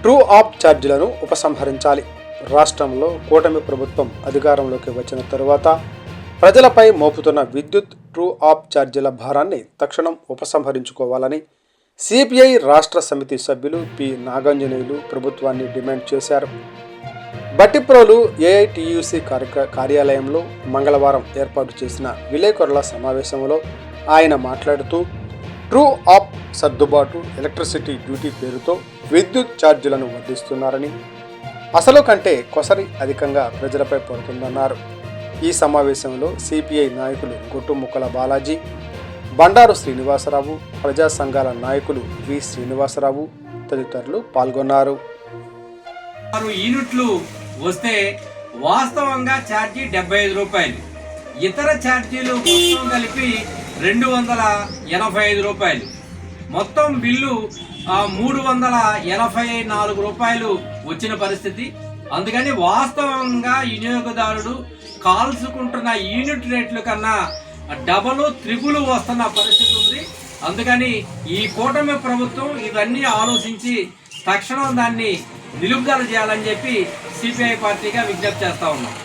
True ఆప్ ఛార్జీలను ఉపసంహరించాలి. రాష్ట్రంలో కూటమి ప్రభుత్వం అధికారంలోకి వచ్చిన తరువాత ప్రజలపై మోపుతున్న విద్యుత్ ట్రూ ఆప్ ఛార్జీల భారాన్ని తక్షణం ఉపసంహరించుకోవాలని సిపిఐ రాష్ట్ర సమితి సభ్యులు పి నాగాంజనేయులు ప్రభుత్వాన్ని డిమాండ్ చేశారు. బట్టిప్రోలు ఏఐటియుసి కార్యాలయంలో మంగళవారం ఏర్పాటు చేసిన విలేకరుల సమావేశంలో ఆయన మాట్లాడుతూ ట్రూ ఆప్ సర్దుబాటు ఎలక్ట్రిసిటీ డ్యూటీ పేరుతో విద్యుత్ ఛార్జీలను వడ్డిస్తున్నారని, అసలు కంటే కొసరి అధికంగా ప్రజలపై పడుతుందన్నారు. ఈ సమావేశంలో సిపిఐ నాయకులు గొట్టుముక్కల బాలాజీ, బండారు శ్రీనివాసరావు, ప్రజా సంఘాల నాయకులు వి శ్రీనివాసరావు తదితరులు పాల్గొన్నారు. యూనిట్లు వస్తే వాస్తవంగా ఛార్జీ 75 రూపాయలు, ఇతర ఛార్జీలు మొత్తం కలిపి 285 రూపాయలు, మొత్తం బిల్లు 384 రూపాయలు వచ్చిన పరిస్థితి. అందుకని వాస్తవంగా వినియోగదారుడు కాల్చుకుంటున్న యూనిట్ రేట్ల కన్నా డబలు త్రిబుల్ వస్తున్న పరిస్థితి ఉంది. అందుకని ఈ కూటమి ప్రభుత్వం ఇవన్నీ ఆలోచించి తక్షణం దాన్ని నిలుపుదల చేయాలని చెప్పి సిపిఐ పార్టీగా విజ్ఞప్తి చేస్తా ఉన్నాం.